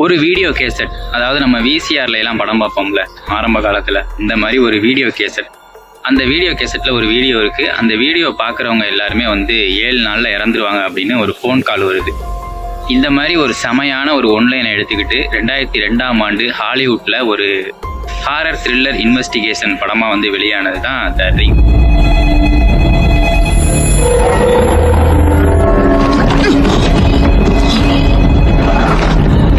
ஒரு video cassette, அதாவது நம்ம விசிஆர்ல எல்லாம் படம் பார்ப்போம்ல ஆரம்ப காலத்துல, இந்த மாதிரி ஒரு வீடியோ கேசட். அந்த வீடியோ கேசட்ல ஒரு வீடியோ இருக்கு. அந்த வீடியோ பார்க்குறவங்க எல்லாருமே வந்து 7 நாள்ல இறந்துருவாங்க அப்படின்னு ஒரு ஃபோன் கால் வருது. இந்த மாதிரி ஒரு செமையான ஒரு ஒன்லைனை எடுத்துக்கிட்டு 2002ஆம் ஆண்டு ஹாலிவுட்ல ஒரு ஹாரர் த்ரில்லர் இன்வெஸ்டிகேஷன் படமா வந்து வெளியானது தான் த ரிங்.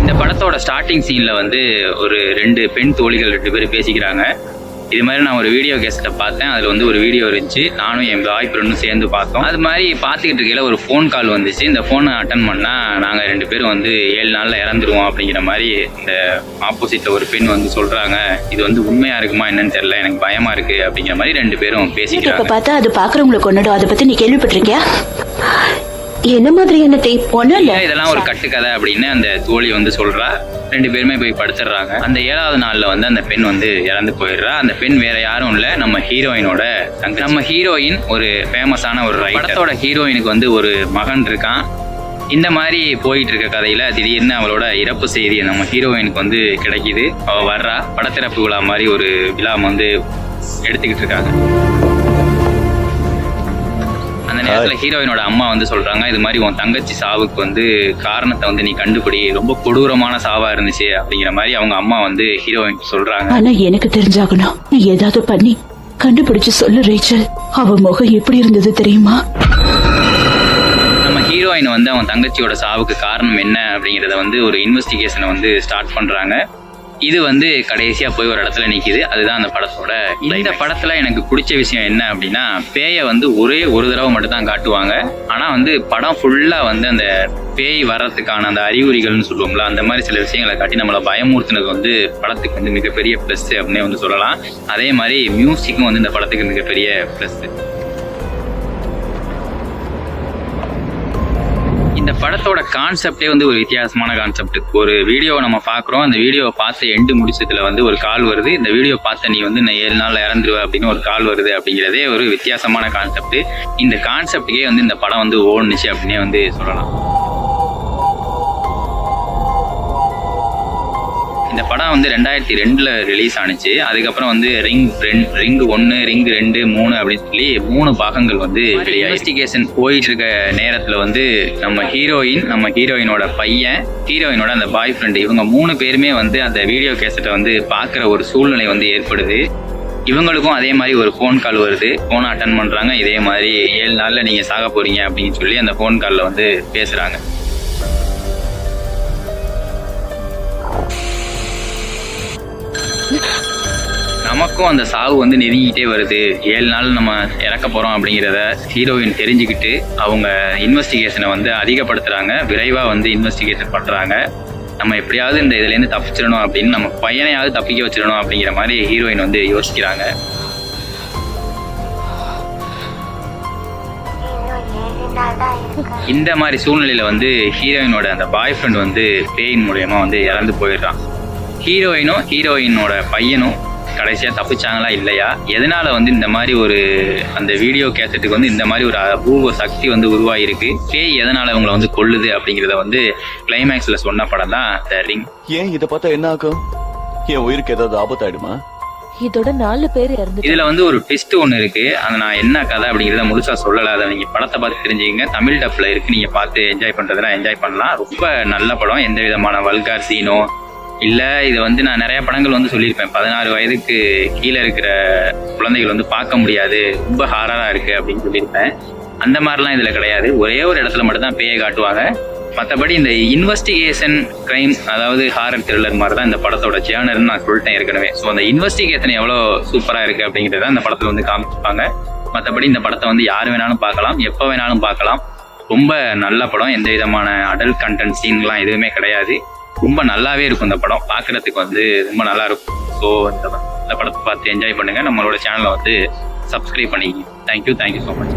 இந்த படத்தோட ஸ்டார்டிங் சீன்ல வந்து ஒரு 2 பெண் தோழிகள் 2 பேர் பேசிக்கிறாங்க. இது மாதிரி நான் ஒரு வீடியோ கேசட்டை பார்த்தேன். அதில் வந்து ஒரு வீடியோ இருந்துச்சு. நானும் என் பாய் ஃப்ரெண்டும் சேர்ந்து பார்த்தோம். அது மாதிரி பார்த்துக்கிட்டு இருக்கையில் ஒரு ஃபோன் கால் வந்துச்சு. இந்த ஃபோனை அட்டன் பண்ணால் நாங்கள் 2 பேரும் வந்து 7 நாளில் இறந்துருவோம் அப்படிங்கிற மாதிரி இந்த ஆப்போசிட்டில் ஒரு பெண் வந்து சொல்கிறாங்க. இது வந்து உண்மையாக இருக்குமா என்னன்னு தெரியல, எனக்கு பயமாக இருக்குது அப்படிங்கிற மாதிரி 2 பேரும் பேசிக்கிறாங்க. இப்போ பார்த்தா அது பார்க்குறவங்களை கொண்டுடும். அதை பற்றி நீ கேள்விப்பட்டிருக்கியா? என்ன மாதிரி என்ன இதெல்லாம் ஒரு கட்டுக்கதை அப்படின்னு அந்த தோழி வந்து சொல்றா. 2 பேருமே போய் படுத்துடுறாங்க. அந்த 7வது நாள்ல வந்து அந்த பெண் வந்து இறந்து போயிடுறா. அந்த பெண் வேற யாரும் இல்ல, நம்ம ஹீரோயினோட தங்கச்சி. நம்ம ஹீரோயின் ஒரு ஃபேமஸான ஒரு ரைட்டர். படத்தோட ஹீரோயினுக்கு வந்து ஒரு மகன் இருக்கான். இந்த மாதிரி போயிட்டு இருக்க கதையில திடீர்னு அவளோட இறப்பு செய்தி நம்ம ஹீரோயினுக்கு வந்து கிடைக்குது. அவ வர்றா. படத்திறப்பு விழா மாதிரி ஒரு விழா வந்து எடுத்துக்கிட்டு இருக்காங்க. அந்த நேரத்தில் ஹீரோயினோட அம்மா வந்து சொல்றாங்க, இது மாதிரி உன் தங்கச்சி சாவுக்கு வந்து காரணத்தை வந்து நீ கண்டுபிடி, ரொம்ப கொடூரமான சாவா இருந்துச்சு அப்படிங்கிற மாதிரி அவங்க அம்மா வந்து ஹீரோயின் சொல்றாங்க. ஆனா எனக்கு தெரிஞ்சாகணும், நீ ஏதாவது பண்ணி கண்டுபிடிச்சு சொல்லு ரேச்சல். அவ முகம் எப்படி இருந்தது தெரியுமா? நம்ம ஹீரோயின் வந்து அவன் தங்கச்சியோட சாவுக்கு காரணம் என்ன அப்படிங்கறத வந்து ஒரு இன்வெஸ்டிகேஷனை வந்து ஸ்டார்ட் பண்றாங்க. இது வந்து கடைசியா போய் ஒரு இடத்துல நிக்குது. அதுதான் அந்த படத்தோட. இந்த படத்துல எனக்கு பிடிச்ச விஷயம் என்ன அப்படின்னா, பேயை வந்து ஒரே ஒரு தடவை மட்டும் தான் காட்டுவாங்க. ஆனா வந்து படம் ஃபுல்லா வந்து அந்த பேய் வர்றதுக்கான அந்த அறிகுறிகள்னு சொல்லுவோம்ல, அந்த மாதிரி சில விஷயங்களை காட்டி நம்மளை பயமுறுத்தினது வந்து படத்துக்கு வந்து மிகப்பெரிய பிளஸ் அப்படின்னே வந்து சொல்லலாம். அதே மாதிரி மியூசிக்கும் வந்து இந்த படத்துக்கு மிகப்பெரிய பிளஸ். இந்த படத்தோட கான்செப்டே வந்து ஒரு வித்தியாசமான கான்செப்ட். ஒரு வீடியோவை நம்ம பார்க்குறோம். அந்த வீடியோவை பார்த்து எண்டு முடிச்சதுல வந்து ஒரு கால் வருது. இந்த வீடியோ பார்த்த நீ வந்து நான் 7 நாள்ல இறந்துருவேன் அப்படின்னு ஒரு கால் வருது அப்படிங்கிறதே ஒரு வித்தியாசமான கான்செப்ட். இந்த கான்செப்டுக்கே வந்து இந்த படம் வந்து ஓடுனுச்சு அப்படின்னே வந்து சொல்லலாம். இந்த படம் வந்து 2002ல ரிலீஸ் ஆனிச்சு. அதுக்கப்புறம் வந்து ரிங் 1, ரிங் 2, 3 அப்படின்னு சொல்லி 3 பாகங்கள் வந்து இன்வெஸ்டிகேஷன் போயிட்டு இருக்க நேரத்துல வந்து நம்ம ஹீரோயினோட பையன், ஹீரோயினோட அந்த பாய் ஃப்ரெண்டு, இவங்க 3 பேருமே வந்து அந்த வீடியோ கேசட்டை வந்து பார்க்குற ஒரு சூழ்நிலை வந்து ஏற்படுது. இவங்களுக்கும் அதே மாதிரி ஒரு ஃபோன் கால் வருது. ஃபோனை அட்டன் பண்றாங்க. இதே மாதிரி 7 நாள்ல நீங்க சாக போறீங்க அப்படின்னு சொல்லி அந்த ஃபோன் காலில் வந்து பேசுறாங்க. நமக்கும் அந்த சாவு வந்து நெருங்கிட்டே வருது. 7 நாள் நம்ம இறக்க போறோம் அப்படிங்கிறத ஹீரோயின் தெரிஞ்சுக்கிட்டு அவங்க இன்வெஸ்டிகேஷனை வந்து அதிகப்படுத்துறாங்க. விரைவா வந்து இன்வெஸ்டிகேஷன் பண்றாங்க. நம்ம எப்படியாவது இந்த இதுல இருந்து தப்பிச்சிடணும் அப்படின்னு, நம்ம பையனையாவது தப்பிக்க வச்சிடணும் அப்படிங்கிற மாதிரி ஹீரோயின் வந்து யோசிக்கிறாங்க. இந்த மாதிரி சூழ்நிலையில வந்து ஹீரோயினோட அந்த பாய் ஃப்ரெண்ட் வந்து பேயின் மூலியமா வந்து இறந்து போயிடுறான். ஹீரோயினோட பையனும் கடைசியா தப்பிச்சாங்களா இல்லையா, எதனால வந்து இந்த மாதிரி ஒரு அந்த வீடியோ கேசட்டுக்கு வந்து இந்த மாதிரி ஒரு அபூர்வ சக்தி வந்து உருவாயிருக்கு, பேய் எதனால இவங்களை வந்து கொல்லுது அப்படிங்கறத வந்து கிளைமேக்ஸ்ல சொன்ன படம் தான் த ரிங். ஏன் இத பார்த்தா என்ன ஆகும்? என் உயிருக்கு ஏதாவது ஆபத்தாயிடுமா? இதோட 4 பேர் இறந்து. இதுல வந்து ஒரு ட்விஸ்ட் ஒண்ணு இருக்கு. அதை நான் என்ன கதை அப்படிங்கறத முழுசா சொல்லல. அதை நீங்க படத்தை பார்த்து தெரிஞ்சுக்கங்க. தமிழ் டப்ல இருக்கு. நீங்க பார்த்து என்ஜாய் பண்றதுனா என்ஜாய் பண்ணலாம். ரொம்ப நல்ல படம். எந்த விதமான வல்கார் சீனோ இல்ல. இது வந்து நான் நிறைய படங்கள் வந்து சொல்லியிருப்பேன், 16 வயதுக்கு கீழே இருக்கிற குழந்தைகள் வந்து பார்க்க முடியாது, ரொம்ப ஹாரரா இருக்கு அப்படின்னு சொல்லியிருப்பேன். அந்த மாதிரிலாம் இதுல கிடையாது. ஒரே ஒரு இடத்துல மட்டும் தான் பேயை காட்டுவாங்க. மற்றபடி இந்த இன்வெஸ்டிகேஷன் கிரைம், அதாவது ஹாரர் த்ரில்லர் மாதிரி தான் இந்த படத்தோட ஜேர்னர்னு நான் சொல்லிட்டேன் ஏற்கனவே. ஸோ அந்த இன்வெஸ்டிகேஷன் எவ்வளோ சூப்பரா இருக்கு அப்படிங்கிறத இந்த படத்துல வந்து காமிச்சிருப்பாங்க. மற்றபடி இந்த படத்தை வந்து யார் வேணாலும் பார்க்கலாம், எப்போ வேணாலும் பார்க்கலாம். ரொம்ப நல்ல படம். எந்த விதமான அடல்ட் கண்டென்ட் சீன்லாம் எதுவுமே கிடையாது. ரொம்ப நல்லாவே இருக்கும் இந்த படம். பார்க்கறதுக்கு வந்து ரொம்ப நல்லா இருக்கும். ஸோ இந்த படத்தை பார்த்து என்ஜாய் பண்ணுங்க. நம்மளோட சேனலை வந்து சப்ஸ்கிரைப் பண்ணிக்கங்க. Thank you so much.